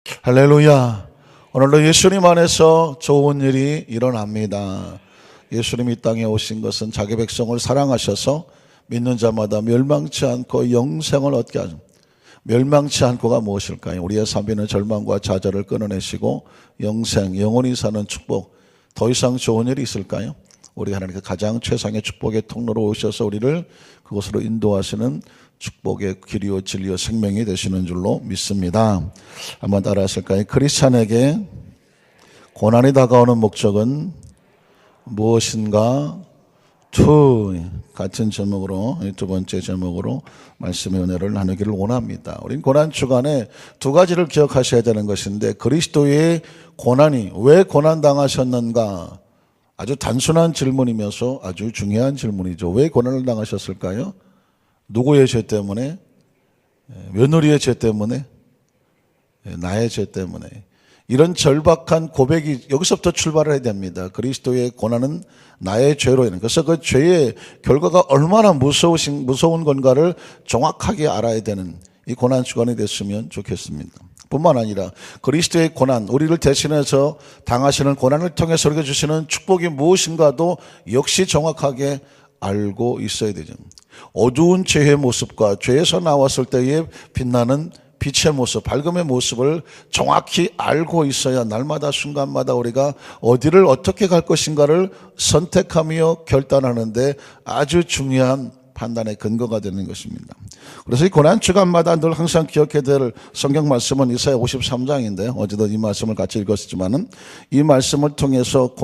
할렐루야. 오늘도 예수님 안에서 좋은 일이 일어납니다. 예수님이 이 땅에 오신 것은 자기 백성을 사랑하셔서 믿는 자마다 멸망치 않고 영생을 얻게 하는, 멸망치 않고가 무엇일까요? 우리의 삶에는 절망과 좌절을 끊어내시고 영생, 영원히 사는 축복, 더 이상 좋은 일이 있을까요? 우리 하나님께 가장 최상의 축복의 통로로 오셔서 우리를 그곳으로 인도하시는 축복의 길이요 진리요 생명이 되시는 줄로 믿습니다. 한번 따라 하실까요? 크리스찬에게 고난이 다가오는 목적은 무엇인가? 같은 제목으로, 두 번째 제목으로 말씀의 은혜를 나누기를 원합니다. 우린 고난 주간에 두 가지를 기억하셔야 되는 것인데, 그리스도의 고난이 왜 고난당하셨는가? 아주 단순한 질문이면서 아주 중요한 질문이죠. 왜 고난을 당하셨을까요? 누구의 죄 때문에? 며느리의 죄 때문에? 나의 죄 때문에? 이런 절박한 고백이 여기서부터 출발을 해야 됩니다. 그리스도의 고난은 나의 죄로 인해. 그래서 그 죄의 결과가 얼마나 무서운 건가를 정확하게 알아야 되는 이 고난 주간이 됐으면 좋겠습니다. 뿐만 아니라 그리스도의 고난, 우리를 대신해서 당하시는 고난을 통해서 우리에게 주시는 축복이 무엇인가도 역시 정확하게 알고 있어야 되죠. 어두운 죄의 모습과 죄에서 나왔을 때의 빛나는 빛의 모습, 밝음의 모습을 정확히 알고 있어야 날마다 순간마다 우리가 어디를 어떻게 갈 것인가를 선택하며 결단하는데 아주 중요한 판단의 근거가 되는 것입니다. 그래서 이 고난 주간마다 늘 항상 기억해야 될 성경 말씀은 이사야 53장인데, 어제도 이 말씀을 같이 읽었지만은 이 말씀을 통해서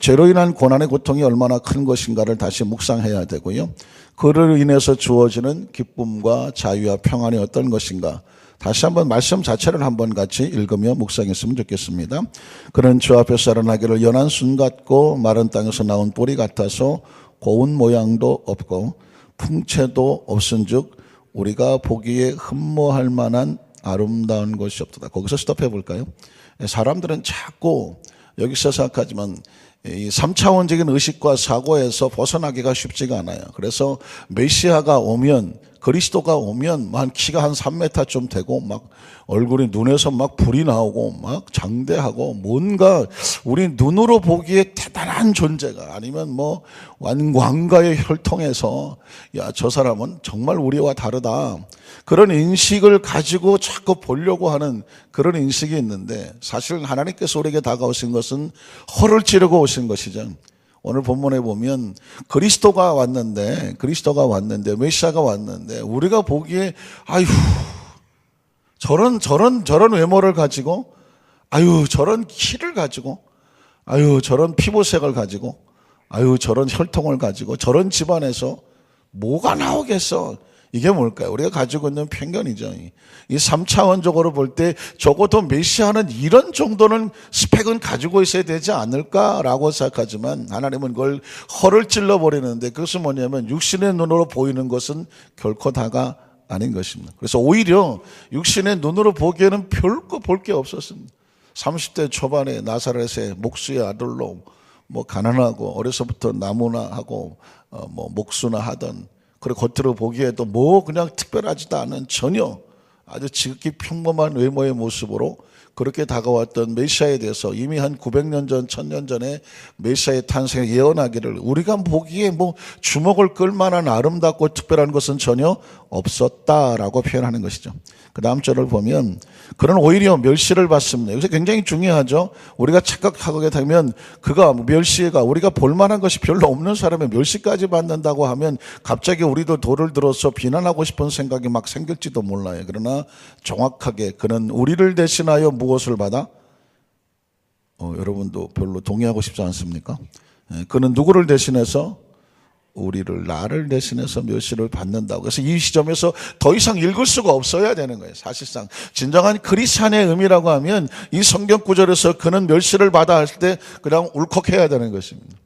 죄로 인한 고난의 고통이 얼마나 큰 것인가를 다시 묵상해야 되고요. 그를 인해서 주어지는 기쁨과 자유와 평안이 어떤 것인가, 다시 한번 말씀 자체를 한번 같이 읽으며 묵상했으면 좋겠습니다. 그는 주 앞에서 자라나기를 연한 순 같고 마른 땅에서 나온 뿌리 같아서 고운 모양도 없고 풍채도 없은즉 우리가 보기에 흠모할 만한 아름다운 것이 없도다. 거기서 스톱해 볼까요? 사람들은 자꾸 여기서 생각하지만 이 3차원적인 의식과 사고에서 벗어나기가 쉽지가 않아요. 그래서 메시아가 오면, 그리스도가 오면 키가 한 3m쯤 되고 막 얼굴이 눈에서 막 불이 나오고 막 장대하고 뭔가 우리 눈으로 보기에 대단한 존재가, 아니면 왕가의 혈통에서 야, 저 사람은 정말 우리와 다르다, 그런 인식을 가지고 자꾸 보려고 하는 그런 인식이 있는데, 사실 하나님께서 우리에게 다가오신 것은 허를 찌르고 오신 것이죠. 오늘 본문에 보면 그리스도가 왔는데 메시아가 왔는데 우리가 보기에 저런 외모를 가지고, 저런 키를 가지고, 저런 피부색을 가지고, 저런 혈통을 가지고, 저런 집안에서 뭐가 나오겠어? 이게 뭘까요? 우리가 가지고 있는 편견이죠. 이 3차원적으로 볼 때 적어도 메시아는 이런 정도는 스펙은 가지고 있어야 되지 않을까라고 생각하지만, 하나님은 그걸 허를 찔러버리는데, 그것은 뭐냐면 육신의 눈으로 보이는 것은 결코 다가 아닌 것입니다. 그래서 오히려 육신의 눈으로 보기에는 별거 볼 게 없었습니다. 30대 초반에 나사렛의 목수의 아들로 가난하고 어려서부터 나무나 하고 목수나 하던, 그리고 겉으로 보기에도 그냥 특별하지도 않은, 전혀 아주 지극히 평범한 외모의 모습으로 그렇게 다가왔던 메시아에 대해서 이미 한 900년 전, 1000년 전에 메시아의 탄생을 예언하기를, 우리가 보기에 주목을 끌 만한 아름답고 특별한 것은 전혀 없었다라고 표현하는 것이죠. 그 다음 절을 보면 그는 오히려 멸시를 받습니다. 여기서 굉장히 중요하죠. 우리가 착각하게 되면 멸시가 우리가 볼 만한 것이 별로 없는 사람의 멸시까지 받는다고 하면 갑자기 우리도 돌을 들어서 비난하고 싶은 생각이 막 생길지도 몰라요. 그러나 정확하게 그는 우리를 대신하여 무엇을 받아? 여러분도 별로 동의하고 싶지 않습니까? 그는 누구를 대신해서? 나를 대신해서 멸시를 받는다고. 그래서 이 시점에서 더 이상 읽을 수가 없어야 되는 거예요. 사실상 진정한 크리스찬의 의미라고 하면 이 성경 구절에서 그는 멸시를 받아 할 때 그냥 울컥해야 되는 것입니다.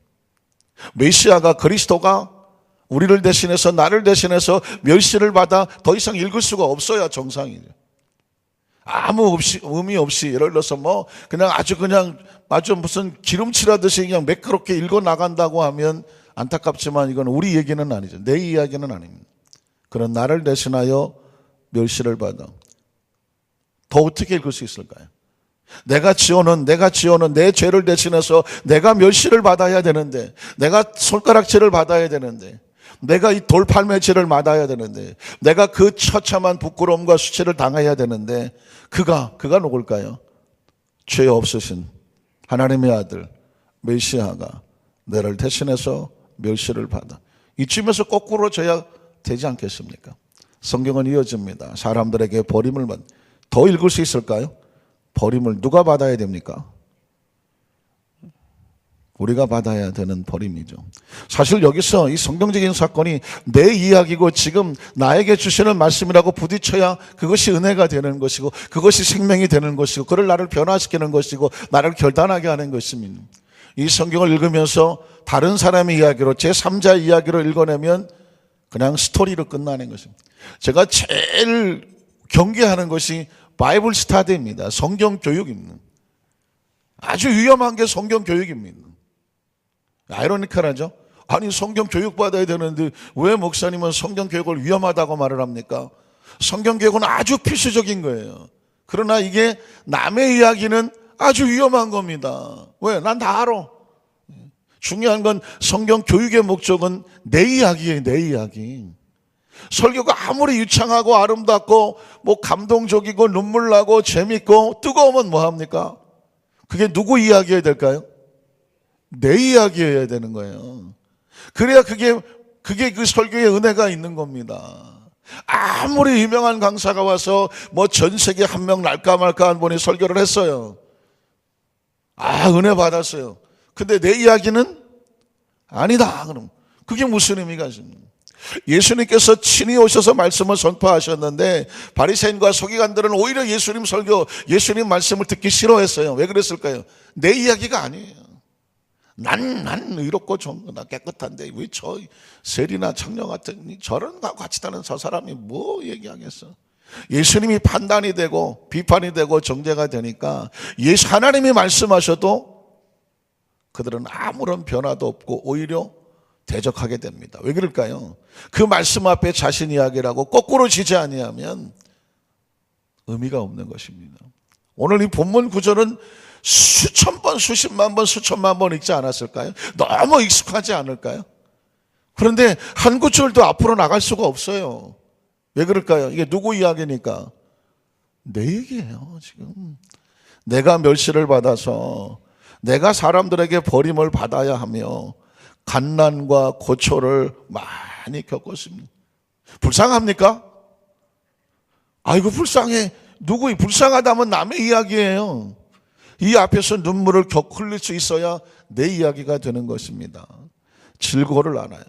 메시아가, 그리스도가 우리를 대신해서, 나를 대신해서 멸시를 받아 더 이상 읽을 수가 없어야 정상이죠. 아무 의미 없이, 예를 들어서 아주 무슨 기름칠하듯이 그냥 매끄럽게 읽어 나간다고 하면 안타깝지만 이건 우리 얘기는 아니죠. 내 이야기는 아닙니다. 그는 나를 대신하여 멸시를 받아. 더 어떻게 읽을 수 있을까요? 내가 지어놓은 내 죄를 대신해서 내가 멸시를 받아야 되는데, 내가 손가락질을 받아야 되는데, 내가 이 돌팔매질을 받아야 되는데, 내가 그 처참한 부끄러움과 수치를 당해야 되는데, 그가 누굴까요? 죄 없으신 하나님의 아들 메시아가 너를 대신해서 멸시를 받아. 이쯤에서 거꾸로 져야 되지 않겠습니까? 성경은 이어집니다. 사람들에게 버림을 더 읽을 수 있을까요? 버림을 누가 받아야 됩니까? 우리가 받아야 되는 버림이죠. 사실 여기서 이 성경적인 사건이 내 이야기고 지금 나에게 주시는 말씀이라고 부딪혀야 그것이 은혜가 되는 것이고, 그것이 생명이 되는 것이고, 그를 나를 변화시키는 것이고, 나를 결단하게 하는 것입니다. 이 성경을 읽으면서 다른 사람의 이야기로, 제3자의 이야기로 읽어내면 그냥 스토리로 끝나는 것입니다. 제가 제일 경계하는 것이 바이블 스타디입니다. 성경 교육입니다. 아주 위험한 게 성경 교육입니다. 아이러니컬하죠? 아니, 성경 교육 받아야 되는데 왜 목사님은 성경 교육을 위험하다고 말을 합니까? 성경 교육은 아주 필수적인 거예요. 그러나 이게 남의 이야기는 아주 위험한 겁니다. 왜? 난 다 알아. 중요한 건 성경 교육의 목적은 내 이야기예요, 내 이야기. 설교가 아무리 유창하고 아름답고 뭐 감동적이고 눈물 나고 재밌고 뜨거우면 뭐 합니까? 그게 누구 이야기여야 될까요? 내 이야기여야 되는 거예요. 그래야 그게 그 설교의 은혜가 있는 겁니다. 아무리 유명한 강사가 와서 뭐 전 세계 한 명 날까 말까 한 분이 설교를 했어요. 은혜 받았어요. 근데 내 이야기는 아니다. 그럼 그게 무슨 의미가 있습니까? 예수님께서 친히 오셔서 말씀을 선포하셨는데 바리새인과 서기관들은 오히려 예수님 설교, 예수님 말씀을 듣기 싫어했어요. 왜 그랬을까요? 내 이야기가 아니에요. 난 의롭고 나 깨끗한데 왜 저 세리나 창녀 같은 저런 같이 다는 저 사람이 뭐 얘기하겠어? 예수님이 판단이 되고 비판이 되고 정죄가 되니까 하나님이 말씀하셔도 그들은 아무런 변화도 없고 오히려 대적하게 됩니다. 왜 그럴까요? 그 말씀 앞에 자신 이야기라고 거꾸로 지지 아니하면 의미가 없는 것입니다. 오늘 이 본문 구절은 수천 번, 수십만 번, 수천만 번 읽지 않았을까요? 너무 익숙하지 않을까요? 그런데 한 구절도 앞으로 나갈 수가 없어요. 왜 그럴까요? 이게 누구 이야기니까? 내 얘기예요, 지금. 내가 멸시를 받아서 내가 사람들에게 버림을 받아야 하며 갓난과 고초를 많이 겪었습니다. 불쌍합니까? 아이고 불쌍해. 불쌍하다면 남의 이야기예요. 이 앞에서 눈물을 흘릴 수 있어야 내 이야기가 되는 것입니다. 질고를 알아요.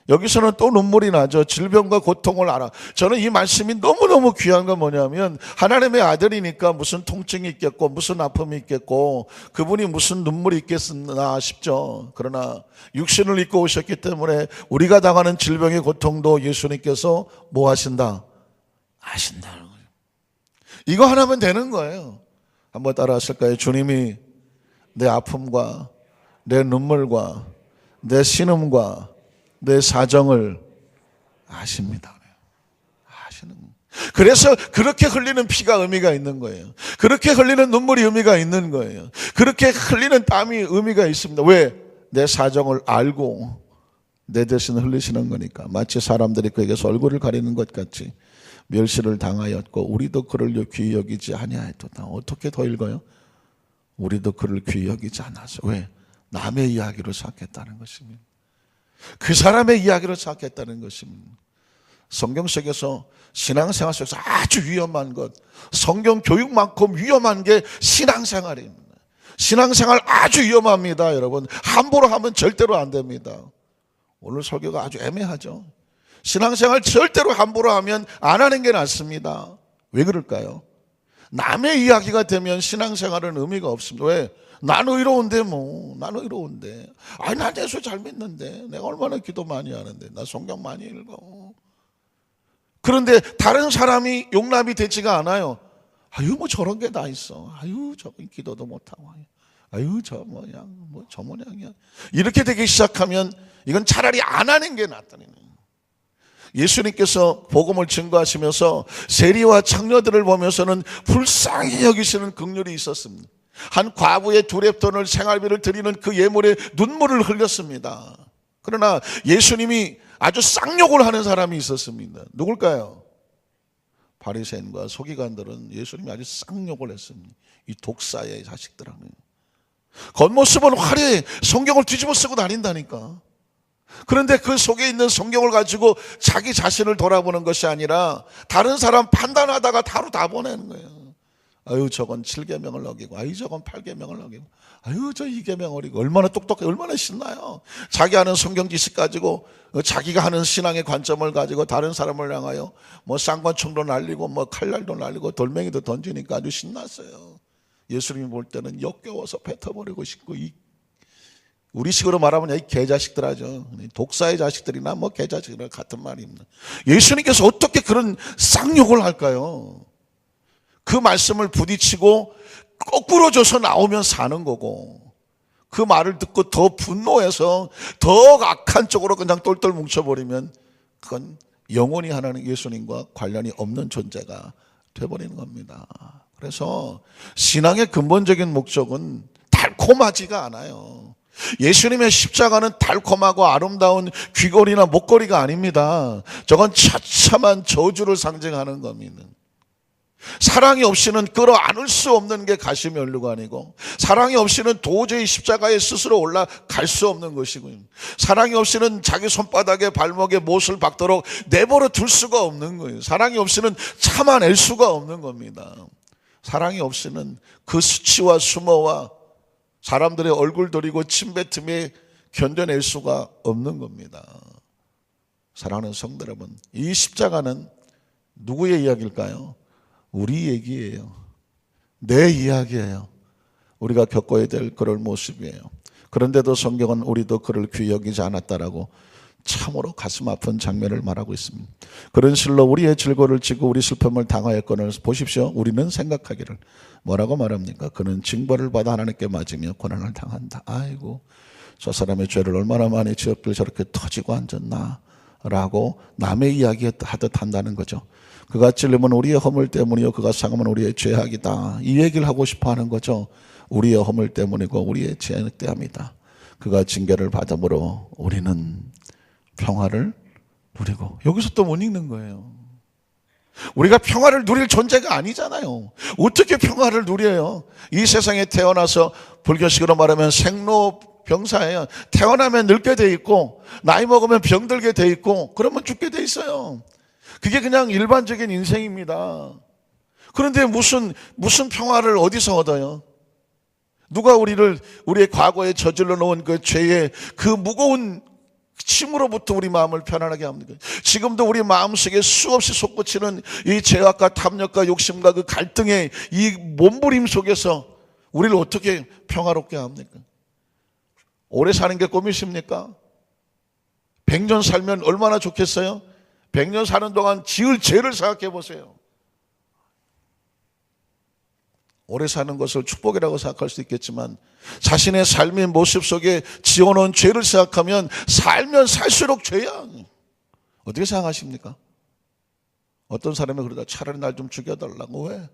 여기서는 또 눈물이 나죠. 질병과 고통을 알아. 저는 이 말씀이 너무너무 귀한 건 뭐냐면 하나님의 아들이니까 무슨 통증이 있겠고 무슨 아픔이 있겠고 그분이 무슨 눈물이 있겠나 싶죠. 그러나 육신을 입고 오셨기 때문에 우리가 당하는 질병의 고통도 예수님께서 뭐 하신다? 아신다는 거예요. 이거 하나면 되는 거예요. 한번 따라 하실까요? 주님이 내 아픔과 내 눈물과 내 신음과 내 사정을 아십니다. 아시는 거예요. 그래서 그렇게 흘리는 피가 의미가 있는 거예요. 그렇게 흘리는 눈물이 의미가 있는 거예요. 그렇게 흘리는 땀이 의미가 있습니다. 왜? 내 사정을 알고 내 대신 흘리시는 거니까. 마치 사람들이 그에게서 얼굴을 가리는 것 같이 멸시를 당하였고 우리도 그를 귀히 여기지 아니하였도다. 어떻게 더 읽어요? 우리도 그를 귀히 여기지 않아서. 왜? 남의 이야기로 생각했다는 것입니다. 그 사람의 이야기로 생각했다는 것입니다. 성경 속에서 신앙생활 속에서 아주 위험한 것, 성경 교육만큼 위험한 게 신앙생활입니다. 신앙생활 아주 위험합니다. 여러분 함부로 하면 절대로 안 됩니다. 오늘 설교가 아주 애매하죠. 신앙생활 절대로 함부로 하면 안 하는 게 낫습니다. 왜 그럴까요? 남의 이야기가 되면 신앙생활은 의미가 없습니다. 왜? 난 의로운데 난 의로운데. 나 예수 잘 믿는데. 내가 얼마나 기도 많이 하는데. 나 성경 많이 읽어. 그런데 다른 사람이 용납이 되지가 않아요. 뭐 저런 게 다 있어. 저 기도도 못하고. 저 모양이야. 이렇게 되기 시작하면 이건 차라리 안 하는 게 낫다는 거예요. 예수님께서 복음을 증거하시면서 세리와 창녀들을 보면서는 불쌍히 여기시는 긍휼이 있었습니다. 한 과부의 두렙돈을 생활비를 드리는 그 예물에 눈물을 흘렸습니다. 그러나 예수님이 아주 쌍욕을 하는 사람이 있었습니다. 누굴까요? 바리새인과 서기관들은 예수님이 아주 쌍욕을 했습니다. 이 독사의 자식들하고. 겉모습은 화려해 성경을 뒤집어 쓰고 다닌다니까. 그런데 그 속에 있는 성경을 가지고 자기 자신을 돌아보는 것이 아니라 다른 사람 판단하다가 다로 다 보내는 거예요. 아유 저건 7계명을 어기고, 아유 저건 8계명을 어기고, 아유 저 2계명 어기고, 얼마나 똑똑해, 얼마나 신나요. 자기 하는 성경 지식 가지고, 자기가 하는 신앙의 관점을 가지고 다른 사람을 향하여 뭐 쌍권총도 날리고 뭐 칼날도 날리고 돌멩이도 던지니까 아주 신났어요. 예수님이 볼 때는 역겨워서 뱉어버리고 싶고, 우리 식으로 말하면 이 개자식들 하죠. 독사의 자식들이나 뭐 개자식이나 같은 말입니다. 예수님께서 어떻게 그런 쌍욕을 할까요? 그 말씀을 부딪히고 거꾸로 져서 나오면 사는 거고, 그 말을 듣고 더 분노해서 더 악한 쪽으로 그냥 똘똘 뭉쳐버리면 그건 영원히 하나님 예수님과 관련이 없는 존재가 돼버리는 겁니다. 그래서 신앙의 근본적인 목적은 달콤하지가 않아요. 예수님의 십자가는 달콤하고 아름다운 귀걸이나 목걸이가 아닙니다. 저건 처참한 저주를 상징하는 겁니다. 사랑이 없이는 끌어안을 수 없는 게 가시면류관이고, 사랑이 없이는 도저히 십자가에 스스로 올라갈 수 없는 것이고요, 사랑이 없이는 자기 손바닥에 발목에 못을 박도록 내버려 둘 수가 없는 거예요. 사랑이 없이는 참아낼 수가 없는 겁니다. 사랑이 없이는 그 수치와 수모와 사람들의 얼굴 들이고 침뱉음에 견뎌낼 수가 없는 겁니다. 사랑하는 성도 여러분, 이 십자가는 누구의 이야기일까요? 우리 얘기예요. 내 이야기예요. 우리가 겪어야 될 그럴 모습이에요. 그런데도 성경은 우리도 그를 귀히 여기지 않았다라고 참으로 가슴 아픈 장면을 말하고 있습니다. 그런 실로 우리의 질고를 지고 우리 슬픔을 당하였거늘 보십시오. 우리는 생각하기를 뭐라고 말합니까? 그는 징벌을 받아 하나님께 맞으며 고난을 당한다. 아이고 저 사람의 죄를 얼마나 많이 지었길 저렇게 터지고 앉았나 라고 남의 이야기 하듯 한다는 거죠. 그가 찔림은 우리의 허물 때문이요 그가 상함은 우리의 죄악이다. 이 얘기를 하고 싶어 하는 거죠. 우리의 허물 때문이고 우리의 죄악 때문이다. 그가 징계를 받음으로 우리는 평화를 누리고. 여기서 또 못 읽는 거예요. 우리가 평화를 누릴 존재가 아니잖아요. 어떻게 평화를 누려요? 이 세상에 태어나서 불교식으로 말하면 생로병사예요. 태어나면 늙게 돼 있고 나이 먹으면 병들게 돼 있고 그러면 죽게 돼 있어요. 그게 그냥 일반적인 인생입니다. 그런데 무슨 평화를 어디서 얻어요? 누가 우리의 과거에 저질러 놓은 그 죄의 그 무거운 침으로부터 우리 마음을 편안하게 합니까? 지금도 우리 마음속에 수없이 솟구치는 이 죄악과 탐욕과 욕심과 그 갈등의 이 몸부림 속에서 우리를 어떻게 평화롭게 합니까? 오래 사는 게 꿈이십니까? 100년 살면 얼마나 좋겠어요? 100년 사는 동안 지을 죄를 생각해 보세요. 오래 사는 것을 축복이라고 생각할 수 있겠지만 자신의 삶의 모습 속에 지어놓은 죄를 생각하면 살면 살수록 죄야. 어떻게 생각하십니까? 어떤 사람이 그러다 차라리 날 좀 죽여달라고. 왜?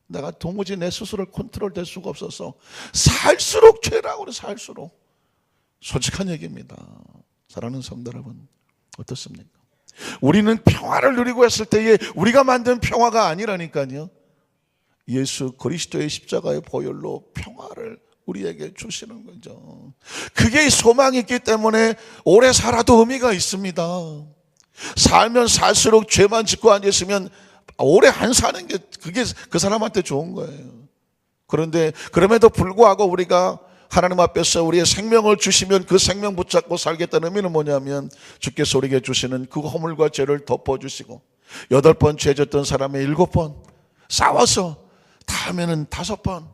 내가 도무지 내 스스로를 컨트롤될 수가 없어서. 살수록 죄라고 그래. 살수록. 솔직한 얘기입니다. 사랑하는 성도 여러분, 어떻습니까? 우리는 평화를 누리고 했을 때에 우리가 만든 평화가 아니라니까요. 예수 그리스도의 십자가의 보혈로 평화를 우리에게 주시는 거죠. 그게 소망이 있기 때문에 오래 살아도 의미가 있습니다. 살면 살수록 죄만 짓고 앉아있으면 오래 안 사는 게 그게 그 사람한테 좋은 거예요. 그런데 그럼에도 불구하고 우리가 하나님 앞에서 우리의 생명을 주시면 그 생명 붙잡고 살겠다는 의미는 뭐냐면 주께서 우리에게 주시는 그 허물과 죄를 덮어주시고 8번 죄 졌던 사람의 7번 싸워서 다음에는 5번,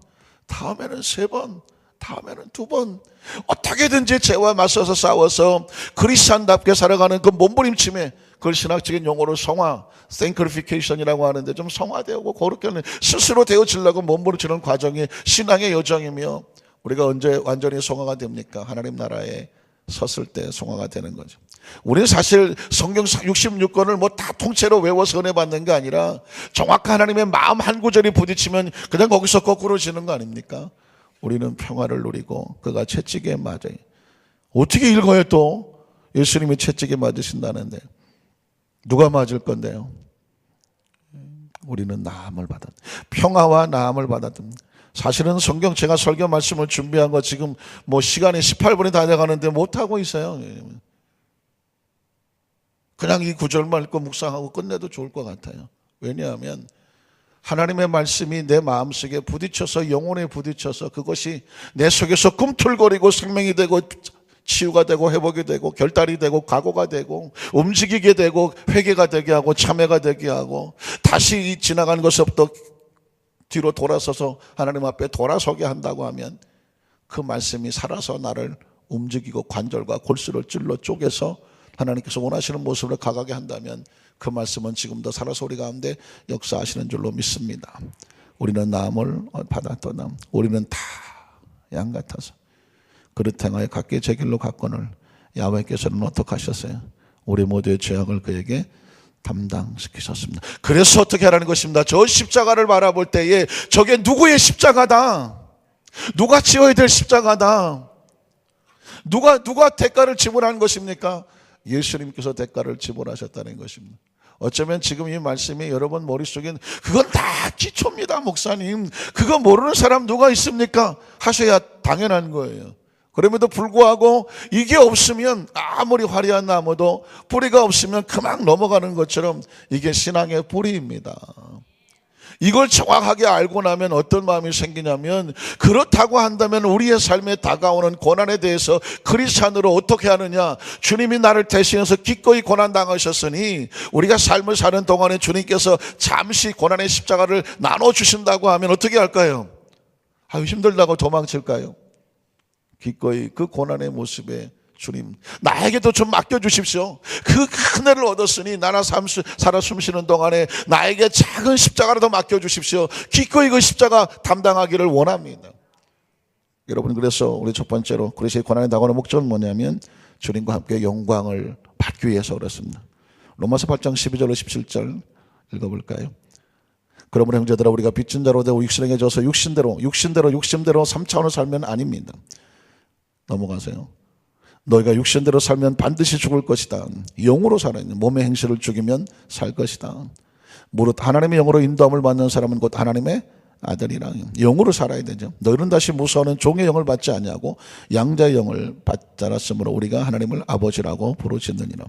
다음에는 3번, 다음에는 2번 어떻게든지 죄와 맞서서 싸워서 그리스도인답게 살아가는 그 몸부림침에 그걸 신학적인 용어로 성화, sanctification이라고 하는데 좀 성화되고 그렇게는 스스로 되어지려고 몸부림치는 과정이 신앙의 여정이며 우리가 언제 완전히 성화가 됩니까? 하나님 나라에 섰을 때 성화가 되는 거죠. 우리는 사실 성경 66권을 뭐 다 통째로 외워서 은혜 받는 게 아니라 정확한 하나님의 마음 한 구절이 부딪히면 그냥 거기서 거꾸로 지는 거 아닙니까? 우리는 평화를 누리고 그가 채찍에 맞아요. 어떻게 읽어요 또? 예수님이 채찍에 맞으신다는데 누가 맞을 건데요? 우리는 나음을 받았, 평화와 나음을 받았던. 사실은 성경 제가 설교 말씀을 준비한 거 지금 뭐 시간이 18분이 다 돼가는데 못하고 있어요. 그냥 이 구절만 읽고 묵상하고 끝내도 좋을 것 같아요. 왜냐하면 하나님의 말씀이 내 마음속에 부딪혀서 영혼에 부딪혀서 그것이 내 속에서 꿈틀거리고 생명이 되고 치유가 되고 회복이 되고 결단이 되고 각오가 되고 움직이게 되고 회개가 되게 하고 참회가 되게 하고 다시 이 지나간 것부터 뒤로 돌아서서 하나님 앞에 돌아서게 한다고 하면 그 말씀이 살아서 나를 움직이고 관절과 골수를 찔러 쪼개서 하나님께서 원하시는 모습으로 가게 한다면 그 말씀은 지금도 살아서 우리 가운데 역사하시는 줄로 믿습니다. 우리는 나음을 받았더나 우리는 다 양 같아서 그릇 행하여 각기 제 길로 갔거늘 야훼께서는 어떻게 하셨어요? 우리 모두의 죄악을 그에게 담당시키셨습니다. 그래서 어떻게 하라는 것입니다. 저 십자가를 바라볼 때에 저게 누구의 십자가다? 누가 지어야 될 십자가다? 누가 대가를 지불한 것입니까? 예수님께서 대가를 지불하셨다는 것입니다. 어쩌면 지금 이 말씀이 여러분 머릿속엔 그건 다 기초입니다 목사님, 그거 모르는 사람 누가 있습니까? 하셔야 당연한 거예요. 그럼에도 불구하고 이게 없으면 아무리 화려한 나무도 뿌리가 없으면 그만 넘어가는 것처럼 이게 신앙의 뿌리입니다. 이걸 정확하게 알고 나면 어떤 마음이 생기냐면, 그렇다고 한다면 우리의 삶에 다가오는 고난에 대해서 크리스찬으로 어떻게 하느냐, 주님이 나를 대신해서 기꺼이 고난 당하셨으니 우리가 삶을 사는 동안에 주님께서 잠시 고난의 십자가를 나눠주신다고 하면 어떻게 할까요? 힘들다고 도망칠까요? 기꺼이 그 고난의 모습에 주님 나에게도 좀 맡겨주십시오. 그 큰 은혜를 얻었으니 나나 살아 숨쉬는 동안에 나에게 작은 십자가라도 맡겨주십시오. 기꺼이 그 십자가 담당하기를 원합니다. 여러분, 그래서 우리 첫 번째로 그리스도의 고난에 다가오는 목적은 뭐냐면 주님과 함께 영광을 받기 위해서 그렇습니다. 로마서 8장 12절로 17절 읽어볼까요? 그러므로 형제들아, 우리가 빚진 자로 되고 육신에게 져서 육신대로 3차원을 살면 아닙니다. 넘어가세요. 너희가 육신대로 살면 반드시 죽을 것이다. 영으로 살아야 돼. 몸의 행실을 죽이면 살 것이다. 무릇 하나님의 영으로 인도함을 받는 사람은 곧 하나님의 아들이라. 영으로 살아야 되죠. 너희는 다시 무서워하는 종의 영을 받지 아니하고 양자의 영을 받자랐으므로 우리가 하나님을 아버지라고 부르짖느니라.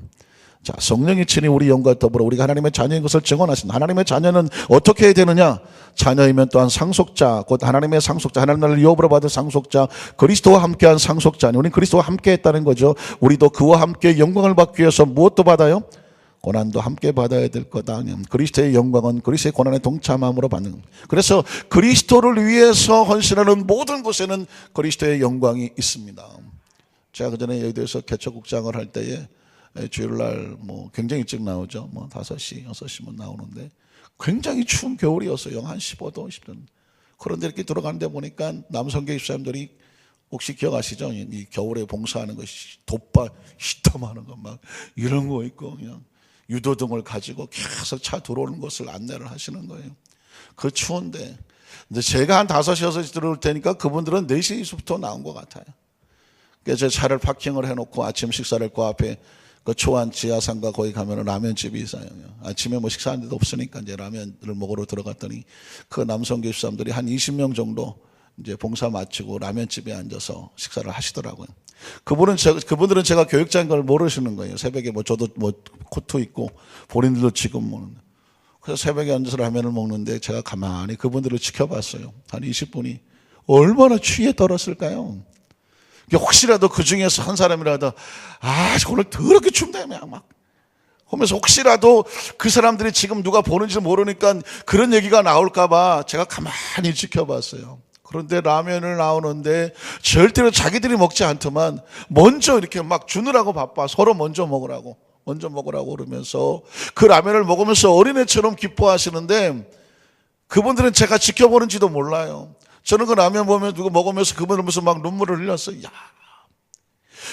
자, 성령이 친히 우리 영과 더불어 우리가 하나님의 자녀인 것을 증언하신. 하나님의 자녀는 어떻게 해야 되느냐? 자녀이면 또한 상속자, 곧 하나님의 상속자, 하나님 나라를 유업으로 받은 상속자, 그리스도와 함께한 상속자. 우리는 그리스도와 함께 했다는 거죠. 우리도 그와 함께 영광을 받기 위해서 무엇도 받아요? 고난도 함께 받아야 될 거다. 그리스도의 영광은 그리스도의 고난에 동참함으로 받는. 그래서 그리스도를 위해서 헌신하는 모든 곳에는 그리스도의 영광이 있습니다. 제가 그전에 여의도에서 개척국장을 할 때에 주일날 뭐 굉장히 일찍 나오죠. 뭐 5시, 6시면 나오는데 굉장히 추운 겨울이었어요. 한 15도, 10도. 그런데 이렇게 들어가는데 보니까 남성교 집사님들이 혹시 기억하시죠? 이 겨울에 봉사하는 것이 돛바 히탐하는 거 막 이런 거 있고 그냥 유도등을 가지고 계속 차 들어오는 것을 안내를 하시는 거예요. 그 추운데. 근데 제가 한 5시, 6시 들어올 테니까 그분들은 4시부터 나온 것 같아요. 그래서 제 차를 파킹을 해놓고 아침 식사를 그 앞에 그 초안 지하상가 거기 가면 라면집이 있어요. 아침에 뭐 식사하는 데도 없으니까 이제 라면을 먹으러 들어갔더니 그 남성 교수님들이 한 20명 정도 이제 봉사 마치고 라면집에 앉아서 식사를 하시더라고요. 그분들은 제가 교육자인 걸 모르시는 거예요. 새벽에 뭐 저도 뭐 코트 입고 본인들도 지금 뭐 그래서 새벽에 앉아서 라면을 먹는데 제가 가만히 그분들을 지켜봤어요. 한 20분이 얼마나 추위에 떨었을까요? 혹시라도 그 중에서 한 사람이라도 오늘 더럽게 춥다며 막 하면서 혹시라도 그 사람들이 지금 누가 보는지 모르니까 그런 얘기가 나올까봐 제가 가만히 지켜봤어요. 그런데 라면을 나오는데 절대로 자기들이 먹지 않더만 먼저 이렇게 막 주느라고 바빠. 서로 먼저 먹으라고 그러면서 그 라면을 먹으면서 어린애처럼 기뻐하시는데 그분들은 제가 지켜보는지도 몰라요. 저는 그 라면 보면 누구 먹으면서 그분을 보면서 막 눈물을 흘렸어요. 야,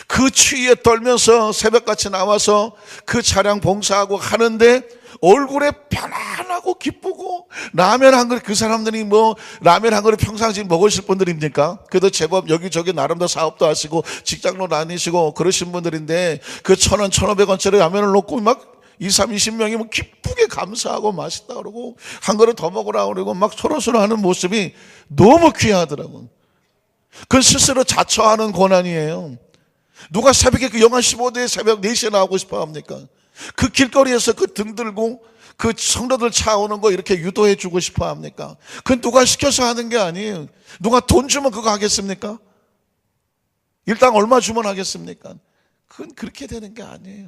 그 추위에 떨면서 새벽같이 나와서 그 차량 봉사하고 하는데 얼굴에 편안하고 기쁘고, 라면 한 그릇, 그 사람들이 뭐 라면 한 그릇 평상시 먹으실 분들입니까? 그래도 제법 여기저기 나름대로 사업도 하시고 직장로 다니시고 그러신 분들인데, 그 1,000원, 1,500원짜리 라면을 놓고 막 20-30명이 뭐 기쁘게 감사하고 맛있다 그러고 한 그릇 더 먹으라 그러고 막 서로서로 하는 모습이 너무 귀하더라고요. 그건 스스로 자처하는 고난이에요. 누가 새벽에 그 영하 15도에 새벽 4시에 나오고 싶어 합니까? 그 길거리에서 그 등 들고 그 성도들 차 오는 거 이렇게 유도해 주고 싶어 합니까? 그건 누가 시켜서 하는 게 아니에요. 누가 돈 주면 그거 하겠습니까? 일당 얼마 주면 하겠습니까? 그건 그렇게 되는 게 아니에요.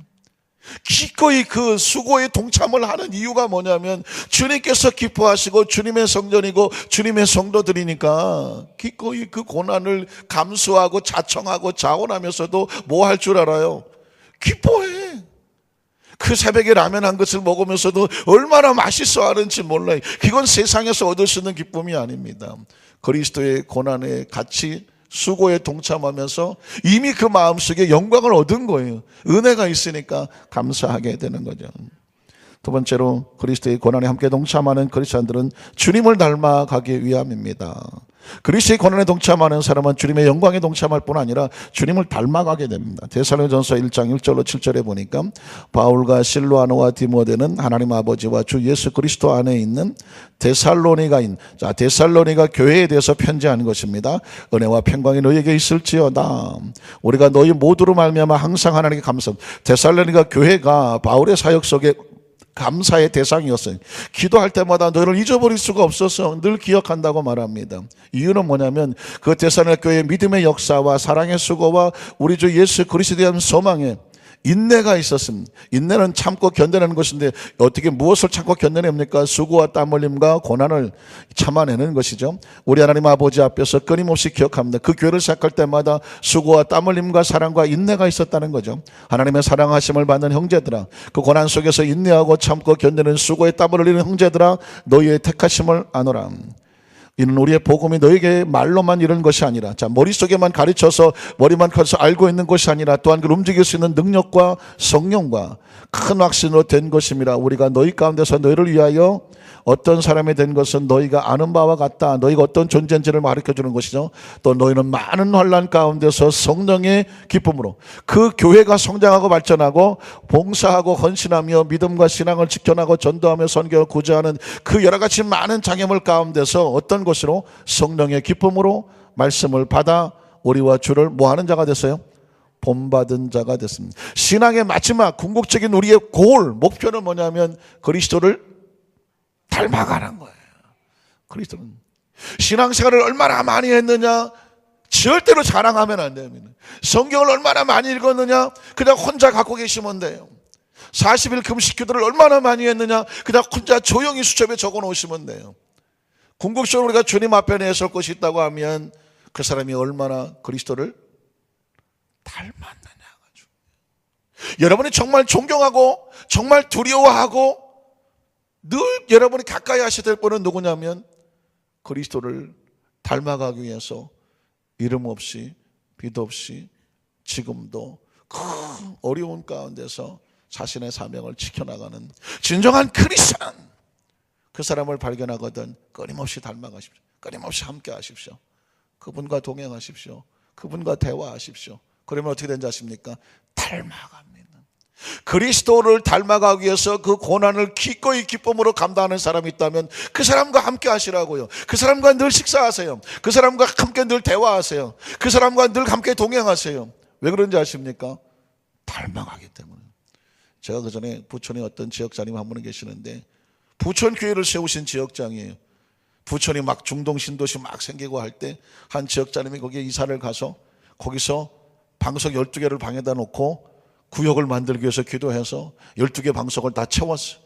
기꺼이 그 수고에 동참을 하는 이유가 뭐냐면, 주님께서 기뻐하시고 주님의 성전이고 주님의 성도들이니까 기꺼이 그 고난을 감수하고 자청하고 자원하면서도 뭐 할 줄 알아요? 기뻐해. 그 새벽에 라면 한 그릇을 먹으면서도 얼마나 맛있어 하는지 몰라요. 그건 세상에서 얻을 수 있는 기쁨이 아닙니다. 그리스도의 고난에 같이 수고에 동참하면서 이미 그 마음속에 영광을 얻은 거예요. 은혜가 있으니까 감사하게 되는 거죠. 두 번째로, 그리스도의 고난에 함께 동참하는 그리스도인들은 주님을 닮아가기 위함입니다. 그리스도의 고난에 동참하는 사람은 주님의 영광에 동참할 뿐 아니라 주님을 닮아가게 됩니다. 데살로니가전서 1장 1절로 7절에 보니까, 바울과 실로아노와 디모데는 하나님 아버지와 주 예수 그리스도 안에 있는 데살로니가인, 데살로니가 교회에 대해서 편지하는 것입니다. 은혜와 평강이 너희에게 있을지어다. 우리가 너희 모두로 말미암아 항상 하나님께 감사합니다. 데살로니가 교회가 바울의 사역 속에 감사의 대상이었어요. 기도할 때마다 너희를 잊어버릴 수가 없어서 늘 기억한다고 말합니다. 이유는 뭐냐면, 그 데살로니가 교회의 믿음의 역사와 사랑의 수고와 우리 주 예수 그리스도에 대한 소망에 인내가 있었습니다. 인내는 참고 견뎌내는 것인데, 어떻게 무엇을 참고 견뎌냅니까? 수고와 땀 흘림과 고난을 참아내는 것이죠. 우리 하나님 아버지 앞에서 끊임없이 기억합니다. 그 교회를 시작할 때마다 수고와 땀 흘림과 사랑과 인내가 있었다는 거죠. 하나님의 사랑하심을 받는 형제들아, 그 고난 속에서 인내하고 참고 견디는 수고에 땀을 흘리는 형제들아, 너희의 택하심을 아노라. 이는 우리의 복음이 너에게 말로만 이런 것이 아니라, 머릿속에만 가르쳐서 머리만 커서 알고 있는 것이 아니라, 또한 그를 움직일 수 있는 능력과 성령과 큰 확신으로 된 것임이라. 우리가 너희 가운데서 너희를 위하여 어떤 사람이 된 것은 너희가 아는 바와 같다. 너희가 어떤 존재인지를 가르쳐주는 것이죠. 또 너희는 많은 환난 가운데서 성령의 기쁨으로 그 교회가 성장하고 발전하고 봉사하고 헌신하며 믿음과 신앙을 지켜나고 전도하며 선교하고 구제하는 그 여러 가지 많은 장애물 가운데서 어떤 것으로? 성령의 기쁨으로 말씀을 받아 우리와 주를 뭐하는 자가 됐어요? 본받은 자가 됐습니다. 신앙의 마지막 궁극적인 우리의 목표는 뭐냐면, 그리스도를 닮아가는 거예요. 그리스도는 신앙생활을 얼마나 많이 했느냐, 절대로 자랑하면 안 됩니다. 성경을 얼마나 많이 읽었느냐, 그냥 혼자 갖고 계시면 돼요. 40일 금식 기도를 얼마나 많이 했느냐, 그냥 혼자 조용히 수첩에 적어 놓으시면 돼요. 궁극적으로 우리가 주님 앞에 내설 것이 있다고 하면, 그 사람이 얼마나 그리스도를 닮았느냐가 중요해요. 여러분이 정말 존경하고 정말 두려워하고 늘 여러분이 가까이 하셔야 될 분은 누구냐면, 그리스도를 닮아가기 위해서 이름 없이 비도 없이 지금도 큰 어려운 가운데서 자신의 사명을 지켜나가는 진정한 크리스찬, 그 사람을 발견하거든 끊임없이 닮아가십시오. 끊임없이 함께 하십시오. 그분과 동행하십시오. 그분과 대화하십시오. 그러면 어떻게 된지 아십니까? 닮아갑니다. 그리스도를 닮아가기 위해서 그 고난을 기꺼이 기쁨으로 감당하는 사람이 있다면 그 사람과 함께 하시라고요. 그 사람과 늘 식사하세요. 그 사람과 함께 늘 대화하세요. 그 사람과 늘 함께 동행하세요. 왜 그런지 아십니까? 닮아가기 때문에. 제가 그 전에 부천에 어떤 지역장님 한 분이 계시는데, 부천 교회를 세우신 지역장이에요. 부천이 막 중동 신도시 막 생기고 할 때 한 지역장님이 거기에 이사를 가서 거기서 방석 12개를 방에다 놓고 구역을 만들기 위해서 기도해서 12개 방석을 다 채웠어요.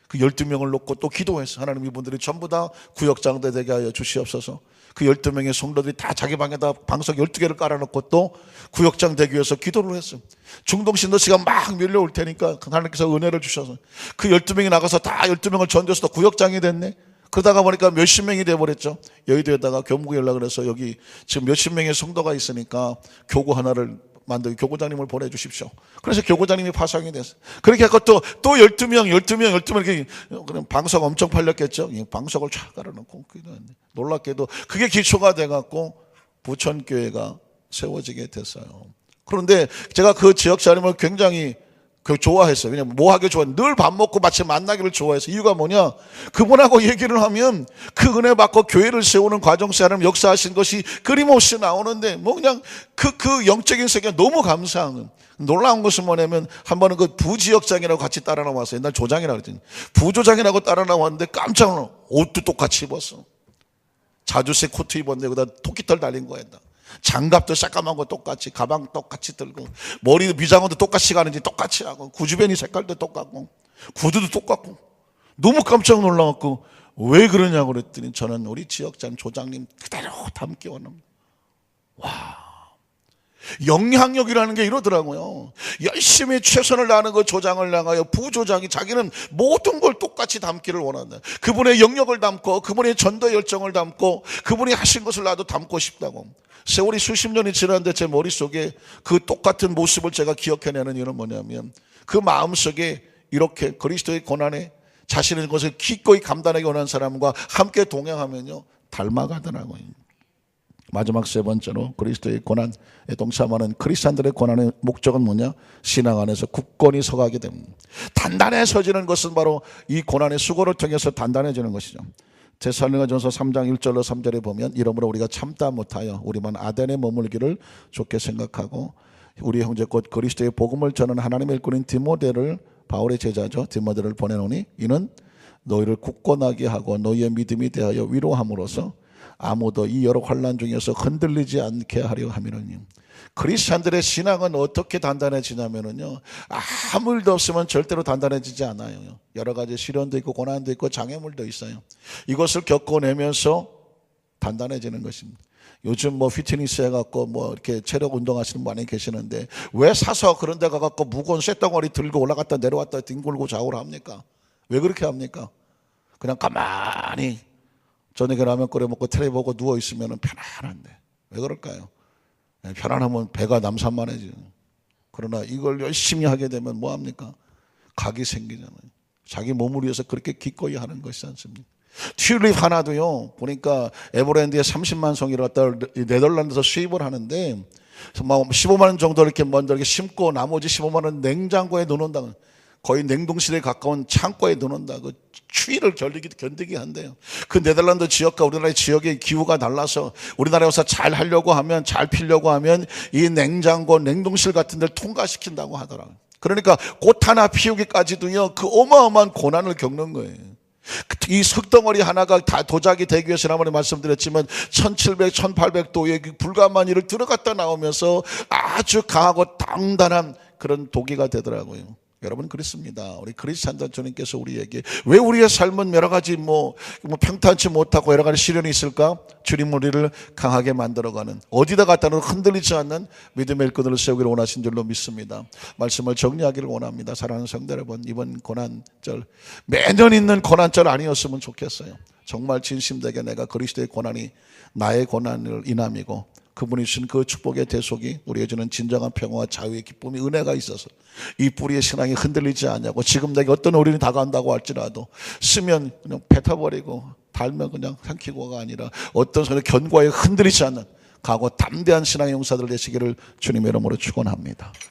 그 12명을 놓고 또 기도했어요. 하나님, 이분들이 전부 다 구역장대 되게 하여 주시옵소서. 그 12명의 성도들이 다 자기 방에다 방석 12개를 깔아놓고 또 구역장 되기 위해서 기도를 했어요. 중동 신도시가 막 밀려올 테니까 하나님께서 은혜를 주셔서 그 12명이 나가서 다 12명을 전도해서 또 구역장이 됐네. 그러다가 보니까 몇십 명이 돼버렸죠. 여의도에다가 교무국에 연락을 해서, 여기 지금 몇십 명의 성도가 있으니까 교구 하나를 만들고 교구장님을 보내주십시오. 그래서 교구장님이 파송이 됐어요. 그렇게 해서 또 12명 이렇게 그냥 방석 엄청 팔렸겠죠. 방석을 쫙 깔아놓고 놀랍게도 그게 기초가 돼갖고 부천교회가 세워지게 됐어요. 그런데 제가 그 지역사람을 굉장히 좋아했어요. 왜냐면 뭐하게 좋아했어요. 늘 밥 먹고 마치 만나기를 좋아해서. 이유가 뭐냐, 그분하고 얘기를 하면 그 은혜 받고 교회를 세우는 과정에서 하나님 역사하신 것이 그림없이 나오는데 뭐 그냥 그 영적인 세계가 너무 감사한. 놀라운 것은 뭐냐면 한 번은 그 부지역장이라고 같이 따라 나왔어요. 옛날 조장이라고 그랬더니 부조장이라고 따라 나왔는데 깜짝 놀라. 옷도 똑같이 입었어. 자주색 코트 입었는데 거기다 토끼털 달린 거였다. 장갑도 새까만 거 똑같이, 가방 똑같이 들고, 머리 미장원도 똑같이 가는지 똑같이 하고, 구주변이 색깔도 똑같고, 구두도 똑같고, 너무 깜짝 놀라갖고 왜 그러냐고 그랬더니 저는 우리 지역장 조장님 그대로 담기 원합니다. 와, 영향력이라는 게 이러더라고요. 열심히 최선을 다하는 그 조장을 향하여 부조장이 자기는 모든 걸 똑같이 담기를 원한다. 그분의 영역을 담고 그분의 전도 열정을 담고 그분이 하신 것을 나도 담고 싶다고. 세월이 수십 년이 지났는데 제 머릿속에 그 똑같은 모습을 제가 기억해내는 이유는 뭐냐면 그 마음속에 이렇게 그리스도의 고난에 자신의 것을 기꺼이 감당하기 원하는 사람과 함께 동행하면요 닮아가더라고요. 마지막 세 번째로 그리스도의 고난에 동참하는 크리스찬들의 고난의 목적은 뭐냐? 신앙 안에서 굳건히 서가게 됩니다. 단단해서지는 것은 바로 이 고난의 수고를 통해서 단단해지는 것이죠. 데살로니가전서 3장 1절로 3절에 보면 이러므로 우리가 참다 못하여 우리만 아덴에 머물기를 좋게 생각하고 우리 형제 곧 그리스도의 복음을 전하는 하나님의 일꾼인 디모데를 바울의 제자죠. 디모데를 보내노니 이는 너희를 굳건하게 하고 너희의 믿음이 대하여 위로함으로써 아무도 이 여러 환난 중에서 흔들리지 않게 하려 함이로니. 크리스찬들의 신앙은 어떻게 단단해지냐면요 아무 일도 없으면 절대로 단단해지지 않아요. 여러 가지 시련도 있고 고난도 있고 장애물도 있어요. 이것을 겪어내면서 단단해지는 것입니다. 요즘 뭐 피트니스 해갖고 뭐 이렇게 체력 운동하시는 분 많이 계시는데 왜 사서 그런 데 가갖고 무거운 쇳덩어리 들고 올라갔다 내려왔다 뒹굴고 좌우를 합니까? 왜 그렇게 합니까? 그냥 가만히 저녁에 라면 끓여 먹고 텔레비 보고 누워있으면 편안한데 왜 그럴까요? 편안하면 배가 남산만해지죠. 그러나 이걸 열심히 하게 되면 뭐합니까? 각이 생기잖아요. 자기 몸을 위해서 그렇게 기꺼이 하는 것이지 않습니까? 튤립 하나도요 보니까 에버랜드에 30만 송이를 갖다 네덜란드에서 수입을 하는데 15만 원 정도 이렇게 먼저 이렇게 심고 나머지 15만 원 냉장고에 넣어놓는다. 거의 냉동실에 가까운 창고에 넣어놓는다. 그 추위를 견디기 한대요. 그 네덜란드 지역과 우리나라의 지역의 기후가 달라서 우리나라에서 잘 하려고 하면 잘 피려고 하면 이 냉장고 냉동실 같은 데를 통과시킨다고 하더라고요. 그러니까 꽃 하나 피우기까지도요 그 어마어마한 고난을 겪는 거예요. 이 석덩어리 하나가 다 도자기 되기 위해서 지난번에 말씀드렸지만 1700, 1800도의 불가마니를 들어갔다 나오면서 아주 강하고 단단한 그런 도기가 되더라고요. 여러분 그렇습니다. 우리 크리스찬들 주님께서 우리에게 왜 우리의 삶은 여러 가지 뭐 평탄치 못하고 여러 가지 시련이 있을까? 주님 우리를 강하게 만들어가는 어디다 갖다는 흔들리지 않는 믿음의 일꾼을 세우기를 원하신 줄로 믿습니다. 말씀을 정리하기를 원합니다. 사랑하는 성도 여러분 이번 고난절 매년 있는 고난절 아니었으면 좋겠어요. 정말 진심되게 내가 그리스도의 고난이 나의 고난을 인함이고 그분이 주신 그 축복의 대속이 우리에게 주는 진정한 평화와 자유의 기쁨이 은혜가 있어서 이 뿌리의 신앙이 흔들리지 않냐고 지금 내게 어떤 어려움이 다가온다고 할지라도 쓰면 그냥 뱉어버리고 달면 그냥 삼키고가 아니라 어떤 손의 견고하게 흔들리지 않는 강하고 담대한 신앙의 용사들 되시기를 주님의 이름으로 축원합니다.